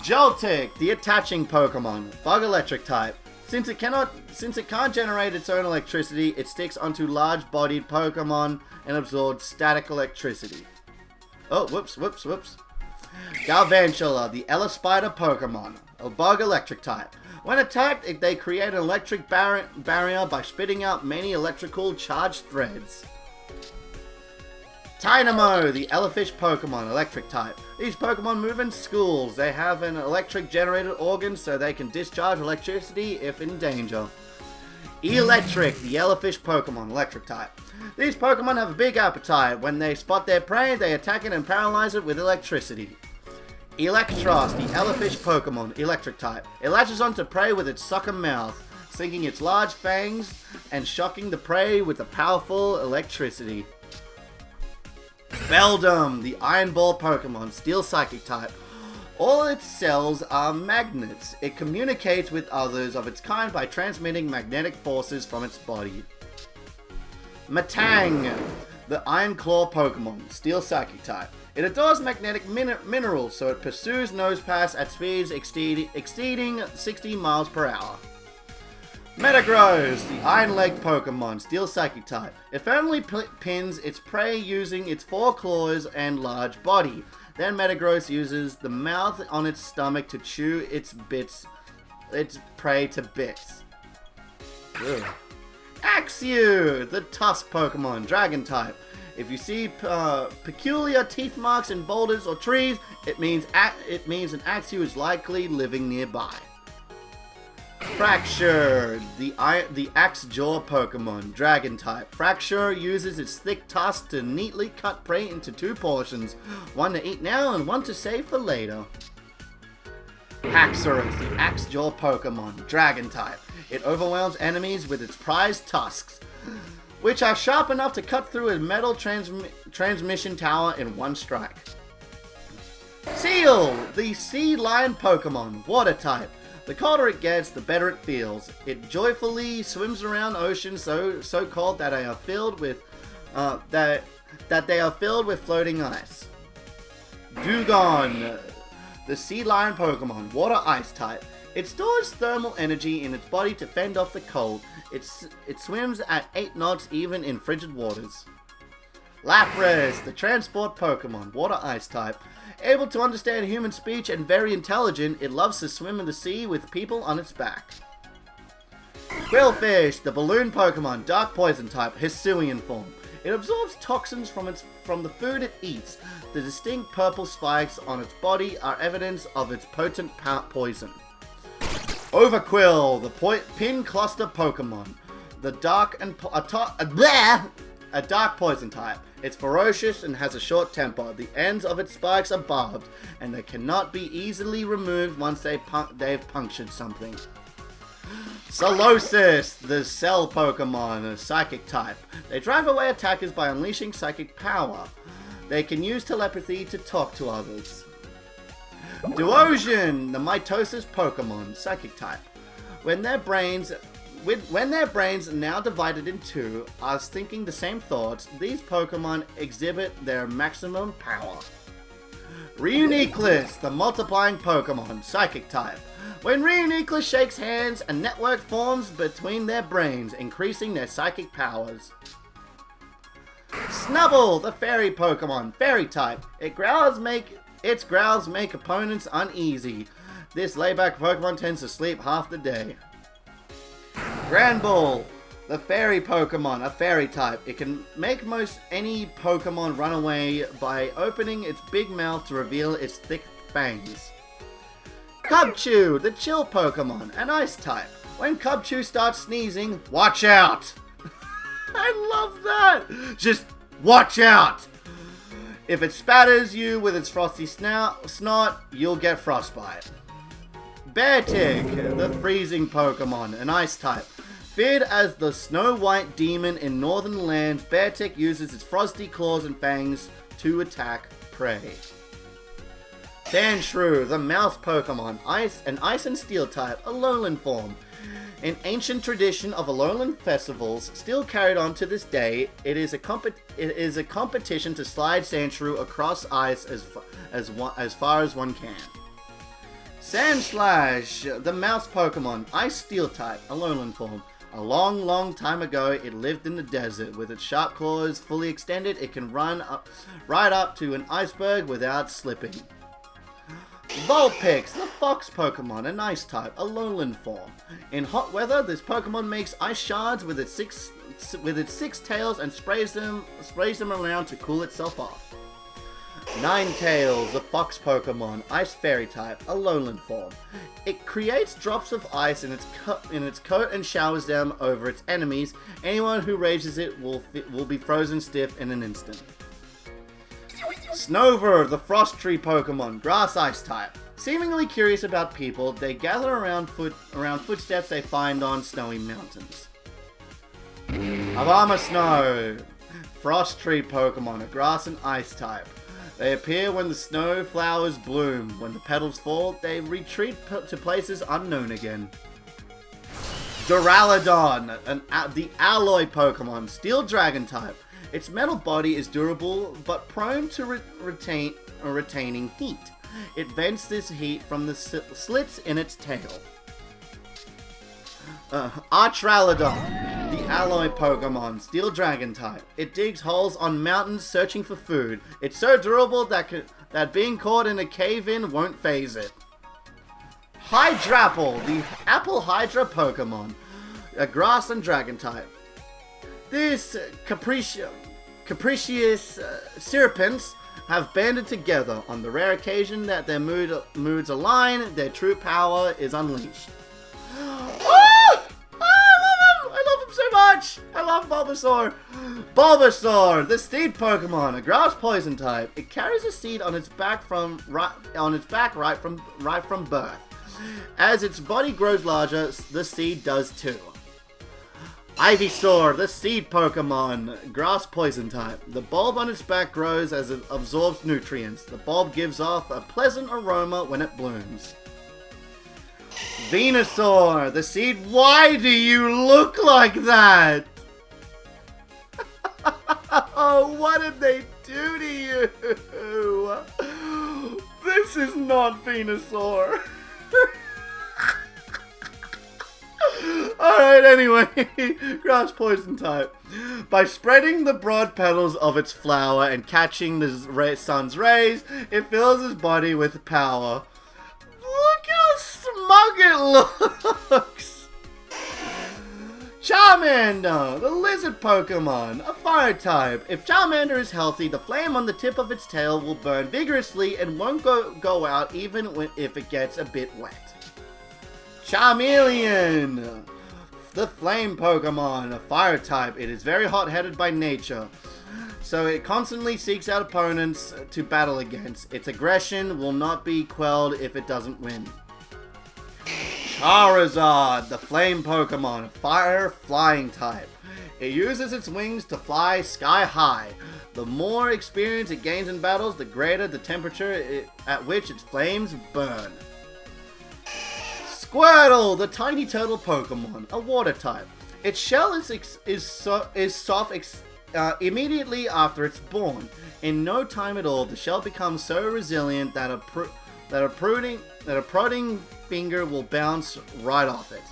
Joltik, the attaching Pokemon, bug electric type. Since it can't generate its own electricity, it sticks onto large-bodied Pokemon and absorbs static electricity. Oh, whoops. Galvantula, the Elespider Pokemon, a bug electric type. When attacked, they create an electric barrier by spitting out many electrical charged threads. Tynamo, the Elefish Pokemon, electric type. These Pokemon move in schools. They have an electric generated organ so they can discharge electricity if in danger. Electric, the Elefish Pokemon, electric type. These Pokemon have a big appetite. When they spot their prey, they attack it and paralyze it with electricity. Electros, the Elefish Pokemon, electric type. It latches onto prey with its sucker mouth, sinking its large fangs and shocking the prey with the powerful electricity. Beldum, the Iron Ball Pokemon, Steel Psychic type. All its cells are magnets. It communicates with others of its kind by transmitting magnetic forces from its body. Matang, the Iron Claw Pokemon, Steel Psychic type. It adores magnetic minerals, so it pursues Nosepass at speeds exceeding 60 miles per hour. Metagross, the Iron Leg Pokemon, Steel Psychic type. It firmly pins its prey using its 4 claws and large body. Then Metagross uses the mouth on its stomach to chew its prey to bits. Ugh. Axew, the Tusk Pokemon, Dragon type. If you see peculiar teeth marks in boulders or trees, it means an Axew is likely living nearby. Fracture, the Axe Jaw Pokemon, Dragon type. Fracture uses its thick tusk to neatly cut prey into 2 portions, one to eat now and one to save for later. Haxorus, the Axe Jaw Pokemon, Dragon type. It overwhelms enemies with its prized tusks, which are sharp enough to cut through a metal transmission tower in one strike. Seal, the Sea Lion Pokemon, Water type. The colder it gets, the better it feels. It joyfully swims around oceans so cold that they are filled with floating ice. Dugong, the Sea Lion Pokemon, Water Ice type. It stores thermal energy in its body to fend off the cold. It swims at 8 knots even in frigid waters. Lapras, the transport Pokemon, water-ice type. Able to understand human speech and very intelligent, it loves to swim in the sea with people on its back. Quillfish, the balloon Pokemon, dark poison type, Hisuian form. It absorbs toxins from the food it eats. The distinct purple spikes on its body are evidence of its potent poison. Overquill, the pin cluster Pokemon. The dark and a dark poison type. It's ferocious and has a short temper. The ends of its spikes are barbed, and they cannot be easily removed once they've punctured something. Solosis, the cell Pokemon, a psychic type. They drive away attackers by unleashing psychic power. They can use telepathy to talk to others. Duosion, the mitosis Pokemon, psychic type. When their brains now divided in two are thinking the same thoughts, these Pokemon exhibit their maximum power. Reuniclus, the multiplying Pokemon, psychic type. When Reuniclus shakes hands, a network forms between their brains, increasing their psychic powers. Snubbull, the fairy Pokemon, fairy type. Its growls make opponents uneasy. This layback Pokemon tends to sleep half the day. Granbull, the fairy Pokemon, a fairy type. It can make most any Pokemon run away by opening its big mouth to reveal its thick fangs. Cubchoo, the chill Pokemon, an ice type. When Cubchoo starts sneezing, watch out! I love that! Just watch out! If it spatters you with its frosty snot, you'll get frostbite. Beartic, the freezing Pokemon, an ice type. Feared as the Snow White demon in northern lands, Beartic uses its frosty claws and fangs to attack prey. Sandshrew, the mouse Pokemon, an ice and steel type, a lowland form. An ancient tradition of Alolan festivals, still carried on to this day, it is a competition to slide Sandshrew across ice as far as one can. Sandslash, the mouse Pokemon, ice steel type, a lowland form. A long, long time ago, it lived in the desert. With its sharp claws fully extended, it can run right up to an iceberg without slipping. Vulpix, the fox Pokemon, an ice type, a lowland form. In hot weather, this Pokemon makes ice shards with its six tails and sprays them around to cool itself off. Ninetales, the fox Pokemon, ice fairy type, a lowland form. It creates drops of ice in its coat and showers them over its enemies. Anyone who raises it will be frozen stiff in an instant. Snover, the frost tree Pokemon, grass ice type. Seemingly curious about people, they gather around footsteps they find on snowy mountains. Avamasnow, frost tree Pokemon, a grass and ice type. They appear when the snow flowers bloom. When the petals fall, they retreat to places unknown again. Duraludon, the alloy Pokemon, steel dragon type. Its metal body is durable, but prone to retaining heat. It vents this heat from the slits in its tail. Archraludon, the alloy Pokemon, steel dragon type. It digs holes on mountains searching for food. It's so durable that being caught in a cave-in won't phase it. Hydrapple, the apple hydra Pokemon, a grass and dragon type. This capricious serpents have banded together. On the rare occasion that their moods align, their true power is unleashed. Oh! I love him so much! I love Bulbasaur! Bulbasaur, the seed Pokemon, a grass poison type. It carries a seed on its back right from birth. As its body grows larger, the seed does too. Ivysaur, the seed Pokemon, grass poison type. The bulb on its back grows as it absorbs nutrients. The bulb gives off a pleasant aroma when it blooms. Venusaur, the seed. Why do you look like that? Oh, what did they do to you? This is not Venusaur. Alright, anyway, grass poison type. By spreading the broad petals of its flower and catching the sun's rays, it fills his body with power. Look how smug it looks! Charmander, the lizard Pokemon, a fire type. If Charmander is healthy, the flame on the tip of its tail will burn vigorously and won't go out even if it gets a bit wet. Charmeleon, the flame Pokemon, a fire type. It is very hot-headed by nature, so it constantly seeks out opponents to battle against. Its aggression will not be quelled if it doesn't win. Charizard, the flame Pokemon, a fire flying type. It uses its wings to fly sky high. The more experience it gains in battles, the greater the temperature at which its flames burn. Squirtle, the tiny turtle Pokemon, a water type. Its shell is soft immediately after it's born. In no time at all, the shell becomes so resilient that a prodding finger will bounce right off it.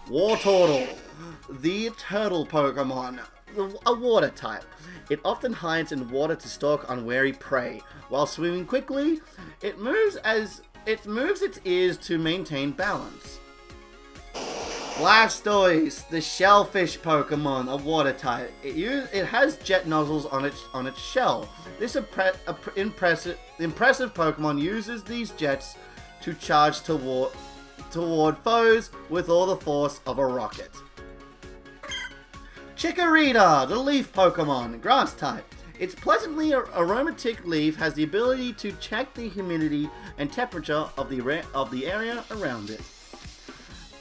Wartortle, the turtle Pokemon, a water type. It often hides in water to stalk unwary prey. While swimming quickly, it moves its ears to maintain balance. Blastoise, the shellfish Pokemon, a water type. It has jet nozzles on its shell. This impressive Pokemon uses these jets to charge toward foes with all the force of a rocket. Chikorita, the leaf Pokemon, grass type. Its pleasantly aromatic leaf has the ability to check the humidity and temperature of the area around it.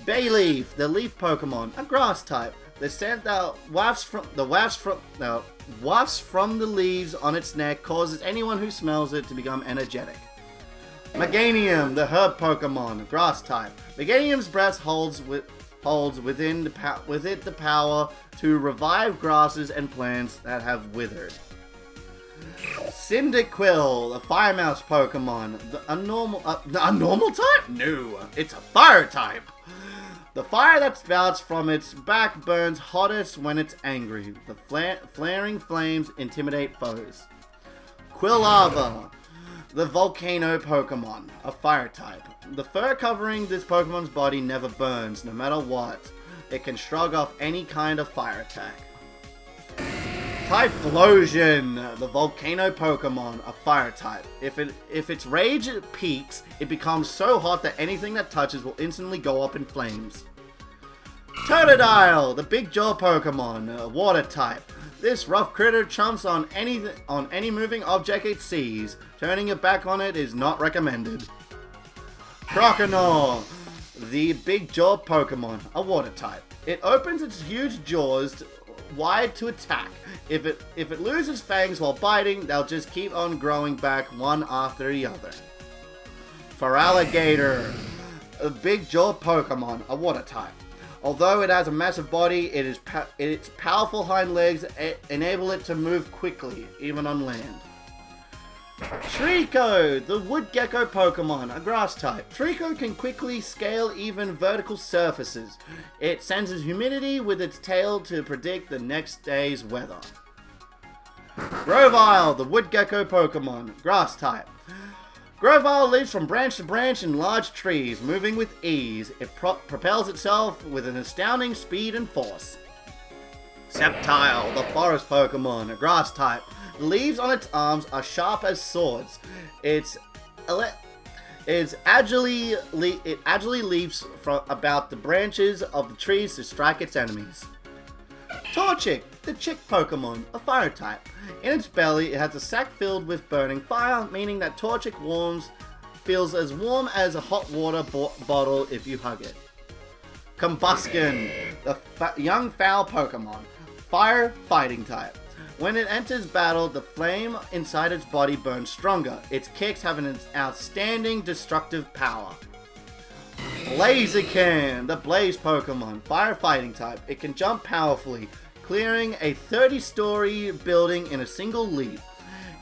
Bayleaf, the leaf Pokemon, a grass type. The scent that wafts from the leaves on its neck causes anyone who smells it to become energetic. Meganium, the herb Pokemon, grass type. Meganium's breath holds within it the power to revive grasses and plants that have withered. Cyndaquil, the fire mouse Pokemon, a normal type? No, it's a fire type. The fire that spouts from its back burns hottest when it's angry. The flaring flames intimidate foes. Quilava, the volcano Pokemon, a fire type. The fur covering this Pokemon's body never burns, no matter what. It can shrug off any kind of fire attack. Typhlosion, the volcano Pokemon, a fire type. If its rage peaks, it becomes so hot that anything that touches will instantly go up in flames. Totodile, the big jaw Pokemon, a water type. This rough critter chomps on any moving object it sees. Turning it back on it is not recommended. Croconaw, the big jaw Pokemon, a water type. It opens its huge jaws wide to attack. If it loses fangs while biting, they'll just keep on growing back one after the other. Feraligatr, a big jaw Pokemon, a water type. Although it has a massive body, its powerful hind legs enable it to move quickly, even on land. Treecko, the wood gecko Pokemon, a grass type. Treecko can quickly scale even vertical surfaces. It senses humidity with its tail to predict the next day's weather. Grovyle, the wood gecko Pokemon, grass type. Grovyle lives from branch to branch in large trees, moving with ease. It propels itself with an astounding speed and force. Sceptile, the forest Pokemon, a grass type. The leaves on its arms are sharp as swords. It agilely leaps from about the branches of the trees to strike its enemies. Torchic, the chick Pokemon, a fire type. In its belly, it has a sac filled with burning fire, meaning that Torchic feels as warm as a hot water bottle if you hug it. Combustion, the young fowl Pokemon, fire fighting type. When it enters battle, the flame inside its body burns stronger. Its kicks have an outstanding destructive power. Blaziken, the Blaze Pokemon, firefighting type. It can jump powerfully, clearing a 30-story building in a single leap.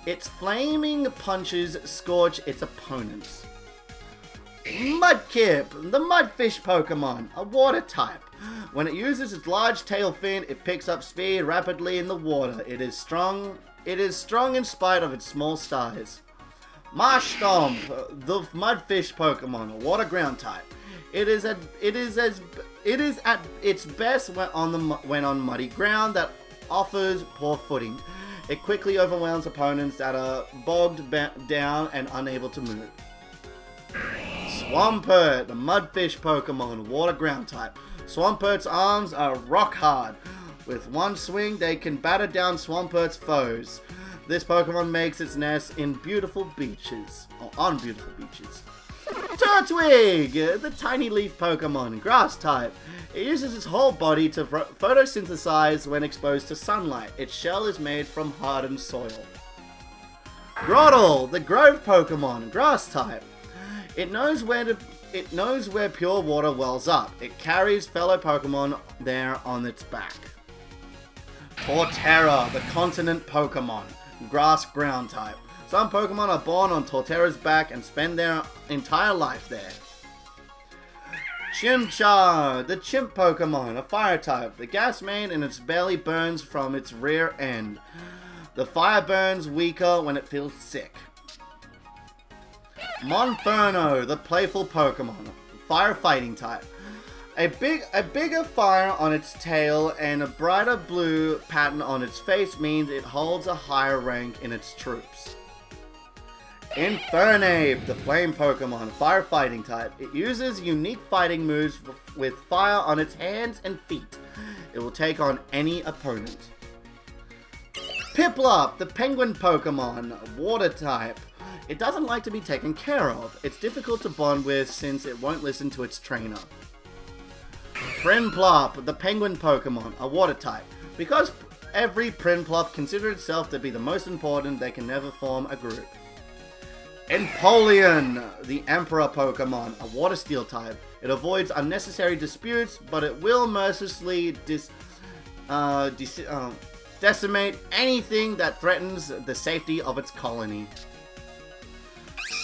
Its flaming punches scorch its opponents. Mudkip, the mudfish Pokemon, a water type. When it uses its large tail fin, it picks up speed rapidly in the water. It is strong in spite of its small size. Marshtomp, the mudfish Pokemon, a water ground type. It is at its best when on muddy ground that offers poor footing. It quickly overwhelms opponents that are bogged down and unable to move. Swampert, the mudfish Pokemon, water ground type. Swampert's arms are rock hard. With one swing, they can batter down Swampert's foes. This Pokemon makes its nest in beautiful beaches, or on beautiful beaches. Turtwig, the tiny leaf Pokemon, grass type. It uses its whole body to photosynthesize when exposed to sunlight. Its shell is made from hardened soil. Grotle, the grove Pokemon, grass type. It knows where pure water wells up. It carries fellow Pokemon there on its back. Torterra, the continent Pokemon, grass ground type. Some Pokemon are born on Torterra's back and spend their entire life there. Chimchar, the chimp Pokemon, a fire type. The gas main in its belly burns from its rear end. The fire burns weaker when it feels sick. Monferno, the playful Pokemon, firefighting type. A bigger fire on its tail and a brighter blue pattern on its face means it holds a higher rank in its troops. Infernape, the flame Pokemon, firefighting type. It uses unique fighting moves with fire on its hands and feet. It will take on any opponent. Piplup, the penguin Pokemon, water type. It doesn't like to be taken care of. It's difficult to bond with since it won't listen to its trainer. Prinplup, the penguin Pokemon, a water type. Because every Prinplup considers itself to be the most important, they can never form a group. Empoleon, the Emperor Pokemon, a water steel type. It avoids unnecessary disputes, but it will mercilessly decimate anything that threatens the safety of its colony.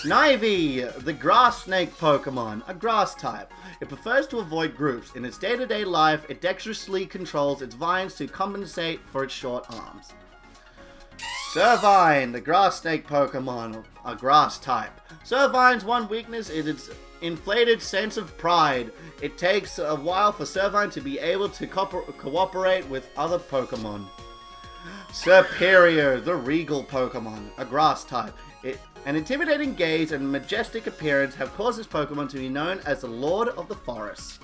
Snivy, the grass snake Pokemon, a grass type. It prefers to avoid groups. In its day-to-day life, it dexterously controls its vines to compensate for its short arms. Servine, the grass snake Pokemon, a grass type. Servine's one weakness is its inflated sense of pride. It takes a while for Servine to be able to cooperate with other Pokemon. Serperior, the regal Pokemon, a grass type. An intimidating gaze and majestic appearance have caused this Pokemon to be known as the Lord of the Forest.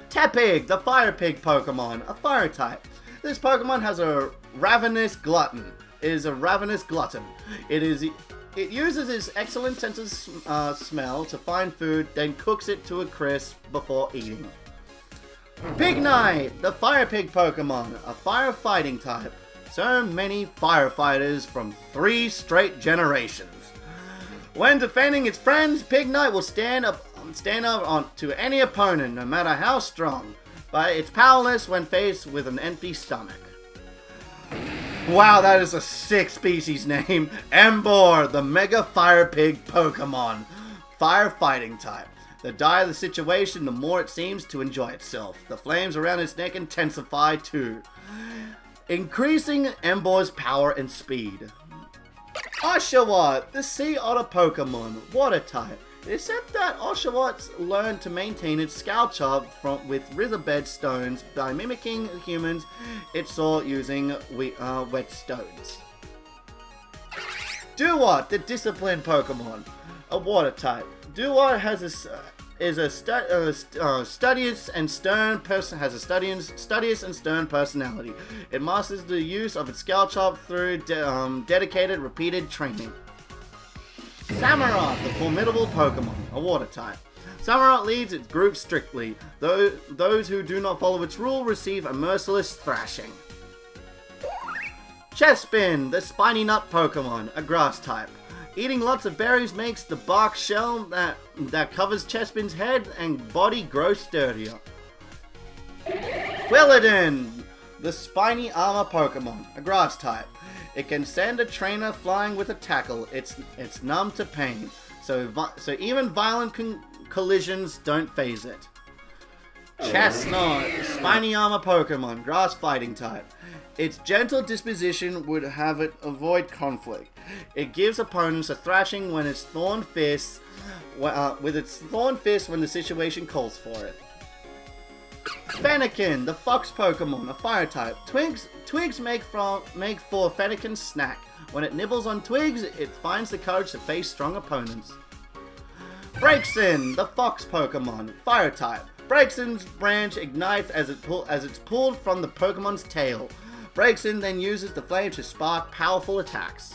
Tepig, the fire pig Pokemon, a fire type. This Pokemon has a ravenous glutton. It is a ravenous glutton. It uses its excellent sense of smell to find food, then cooks it to a crisp before eating. Pignite, the fire pig Pokemon, a fire fighting type. So many firefighters from 3 straight generations. When defending its friends, Pignite will stand up to any opponent, no matter how strong, but it's powerless when faced with an empty stomach. Wow, that is a sick species name. Emboar, the Mega Fire Pig Pokemon, firefighting type. The dire the situation, the more it seems to enjoy itself. The flames around its neck intensify too, increasing Emboar's power and speed. Oshawott, the sea otter Pokemon, water type. It is said that Oshawott learned to maintain its Scalchop with riverbed stones by mimicking humans it saw using wet stones. Duat, the disciplined Pokemon, a water type. Duat is a studious and stern personality. It masters the use of its Scalchop through dedicated, repeated training. Samurott, the formidable Pokemon, a water type. Samurott leads its group strictly. Those who do not follow its rule receive a merciless thrashing. Chespin, the spiny nut Pokemon, a grass type. Eating lots of berries makes the bark shell that covers Chespin's head and body grow sturdier. Quilladin, the spiny armor Pokemon, a grass type. It can send a trainer flying with a tackle. It's numb to pain. so even violent collisions don't phase it. Chestnut, spiny armor Pokemon, grass fighting type. Its gentle disposition would have it avoid conflict. It gives opponents a thrashing when its thorn fists, with its thorn fist when the situation calls for it. Fennekin, the fox Pokemon, a fire type. Twigs make for Fennekin's snack. When it nibbles on twigs, it finds the courage to face strong opponents. Braixen, the fox Pokemon, fire type. Braixen's branch ignites as it's pulled from the Pokemon's tail. Braixen then uses the flame to spark powerful attacks.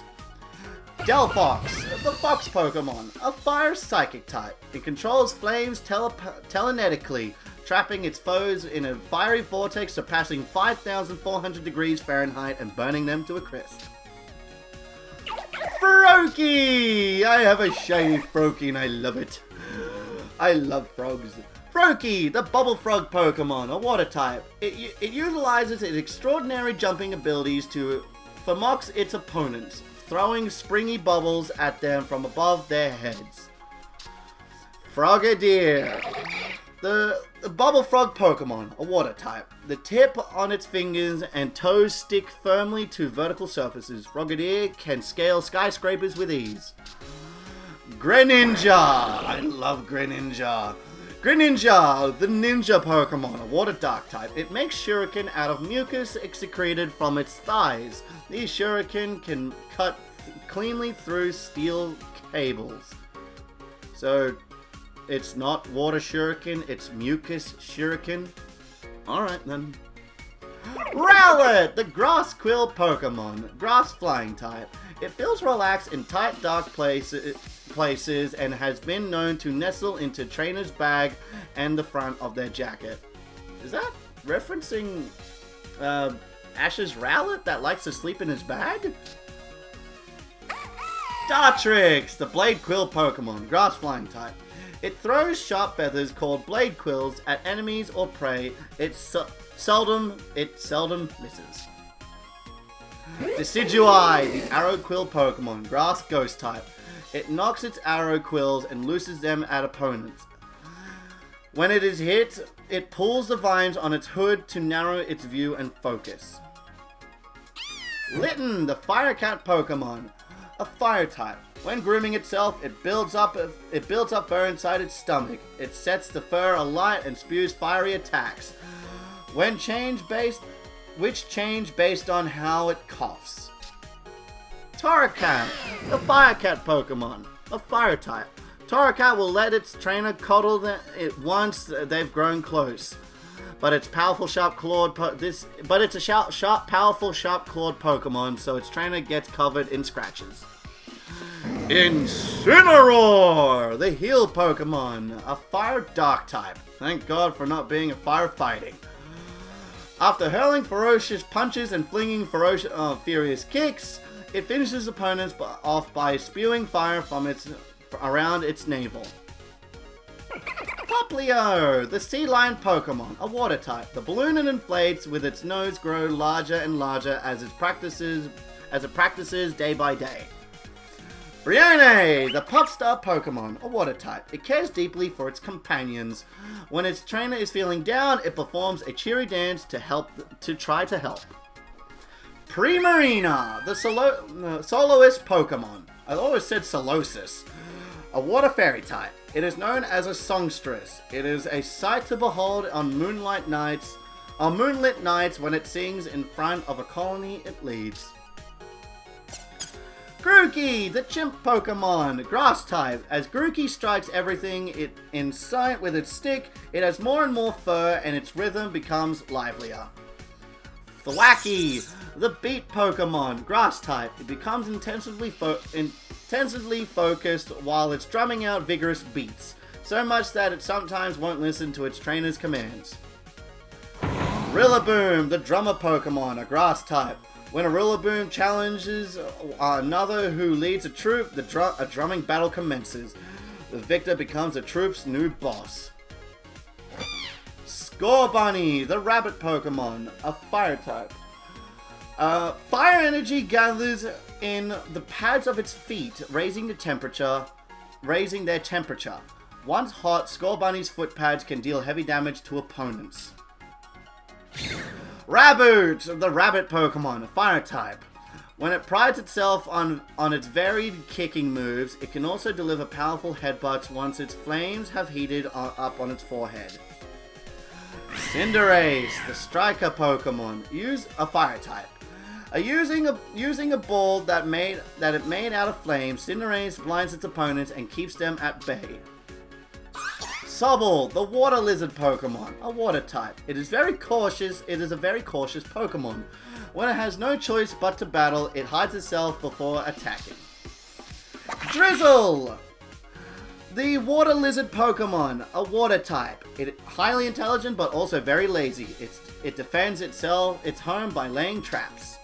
Delphox, the fox Pokemon, a fire psychic type. It controls flames telenetically, trapping its foes in a fiery vortex surpassing 5,400 degrees Fahrenheit and burning them to a crisp. Froakie! I have a shiny Froakie and I love it. I love frogs. Froakie, the bubble frog Pokemon, a water type. It utilizes its extraordinary jumping abilities to mock its opponents, throwing springy bubbles at them from above their heads. Frogadier, the bubble frog Pokemon, a water type. The tip on its fingers and toes stick firmly to vertical surfaces. Frogadier can scale skyscrapers with ease. Greninja, I love Greninja. Greninja, the ninja Pokemon, a water dark type. It makes shuriken out of mucus secreted from its thighs. These shuriken can cut cleanly through steel cables. So, it's not water shuriken, it's mucus shuriken. Alright then. Rowlet, the grass quill Pokemon, grass flying type. It feels relaxed in tight dark places and has been known to nestle into trainers' bag and the front of their jacket. Is that referencing Ash's Rowlet that likes to sleep in his bag? Dartrix, the blade quill Pokemon, grass flying type. It throws sharp feathers called blade quills at enemies or prey. It seldom misses. Decidueye, the arrow quill Pokemon, grass ghost type. It knocks its arrow quills and looses them at opponents. When it is hit, it pulls the vines on its hood to narrow its view and focus. Litten, the fire cat Pokemon, a fire type. When grooming itself, it builds up fur inside its stomach. It sets the fur alight and spews fiery attacks. Which change based on how it coughs. Torracat, the fire cat Pokemon, a fire type. Torracat will let its trainer coddle it once they've grown close. But it's powerful, sharp-clawed Pokemon, so its trainer gets covered in scratches. Incineroar, the heal Pokemon, a fire dark type. Thank God for not being a firefighting. After hurling ferocious punches and flinging furious kicks, it finishes opponents off by spewing fire from around its navel. Poplio, the sea lion Pokemon, a water type. The balloon it inflates with its nose grow larger and larger as it practices day by day. Brione, the Puffstar Pokemon, a water type. It cares deeply for its companions. When its trainer is feeling down, it performs a cheery dance to try to help. Primarina, the soloist Pokemon. I always said Solosis. A water fairy type. It is known as a songstress. It is a sight to behold on moonlit nights when it sings in front of a colony it leads. Grookey, the chimp Pokemon, grass type. As Grookey strikes everything in sight with its stick, it has more and more fur and its rhythm becomes livelier. Thwackey, the beat Pokemon, grass type. It becomes intensively focused while it's drumming out vigorous beats, so much that it sometimes won't listen to its trainer's commands. Rillaboom, the drummer Pokemon, a grass type. When a Rillaboom challenges another who leads a troop, a drumming battle commences. The victor becomes a troop's new boss. Scorbunny, the rabbit Pokemon, a fire type. Fire energy gathers in the pads of its feet, raising the temperature raising their temperature. Once hot, Skull Bunny's foot pads can deal heavy damage to opponents. Raboot, the rabbit Pokemon, a fire type. When it prides itself on its varied kicking moves, it can also deliver powerful headbutts once its flames have heated up on its forehead. Cinderace, the striker Pokemon, use a fire type. Using a ball that it made out of flames, Cinderace blinds its opponents and keeps them at bay. Sobble, the water lizard Pokemon, a water type. It is a very cautious Pokemon. When it has no choice but to battle, it hides itself before attacking. Drizzle, the water lizard Pokemon, a water type. It is highly intelligent but also very lazy. It defends its home by laying traps.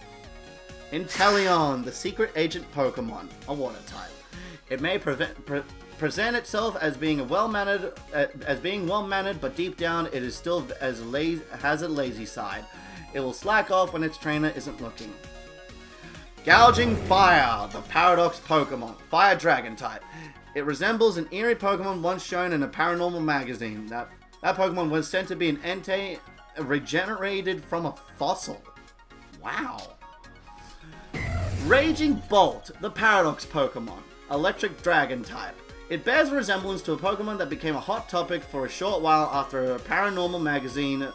Inteleon, the secret agent Pokemon, a water type. It may present itself as being well-mannered, but deep down it is still has a lazy side. It will slack off when its trainer isn't looking. Gouging Fire, the Paradox Pokemon, Fire Dragon type. It resembles an eerie Pokemon once shown in a paranormal magazine. That Pokemon was said to be an Entei regenerated from a fossil. Wow. Raging Bolt, the Paradox Pokemon, Electric Dragon type. It bears a resemblance to a Pokemon that became a hot topic for a short while after a paranormal magazine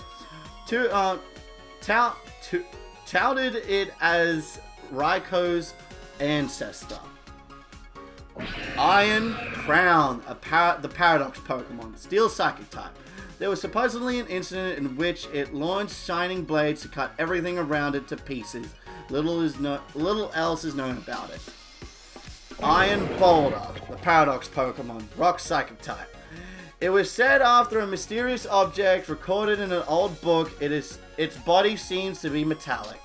touted it as Raikou ancestor. Iron Crown, the Paradox Pokemon, Steel Psychic type. There was supposedly an incident in which it launched shining blades to cut everything around it to pieces. Little else is known about it. Iron Boulder, the Paradox Pokemon, Rock Psychic type. It was said after a mysterious object recorded in an old book, its body seems to be metallic.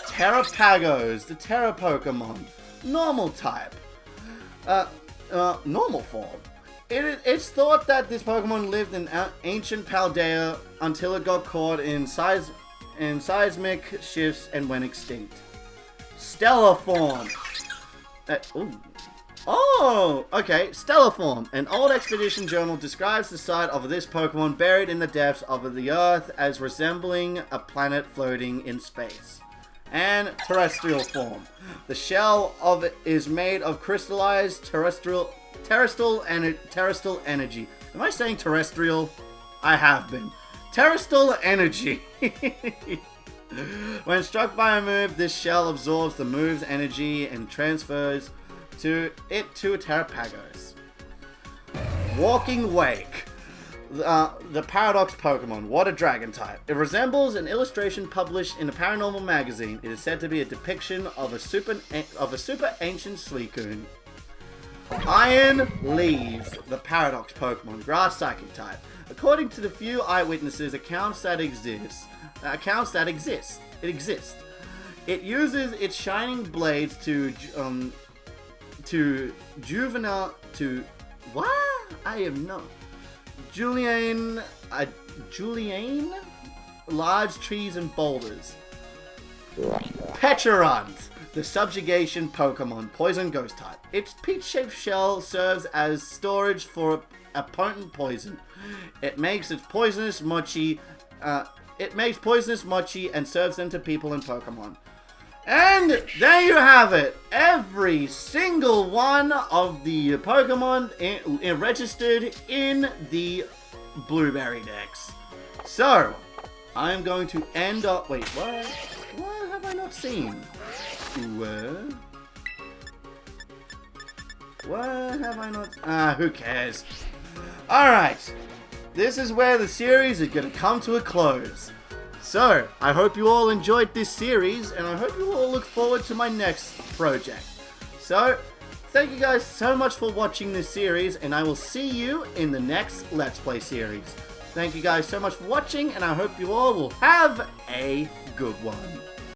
Terrapagos, the Terra Pokemon, Normal type. Normal form. It's thought that this Pokemon lived in ancient Paldea until it got caught in seismic shifts and went extinct. Stellar form. Okay. Stellar form. An old expedition journal describes the site of this Pokemon buried in the depths of the Earth as resembling a planet floating in space. And terrestrial form. The shell of it is made of crystallized terrestrial energy. Am I saying terrestrial? I have been. Terrestrial energy. When struck by a move, this shell absorbs the move's energy and transfers to a Terrapagos. Walking Wake. The Paradox Pokemon, Water Dragon type. It resembles an illustration published in a paranormal magazine. It is said to be a depiction of a super ancient Suicune. Iron Leaves, the Paradox Pokemon, Grass Psychic type. According to the few eyewitnesses, accounts that exist. It uses its shining blades Julian large trees and boulders. Pecharunt, the Subjugation Pokemon, Poison Ghost type. Its peach-shaped shell serves as storage for a potent poison. It makes poisonous mochi and serves them to people and Pokemon. And there you have it. Every single one of the Pokemon registered in the Blueberry Dex. So, I'm going to end up... Wait, what? What have I not seen? What have I not... who cares? Alright. This is where the series is going to come to a close. So, I hope you all enjoyed this series, and I hope you all look forward to my next project. So, thank you guys so much for watching this series, and I will see you in the next Let's Play series. Thank you guys so much for watching, and I hope you all will have a good one.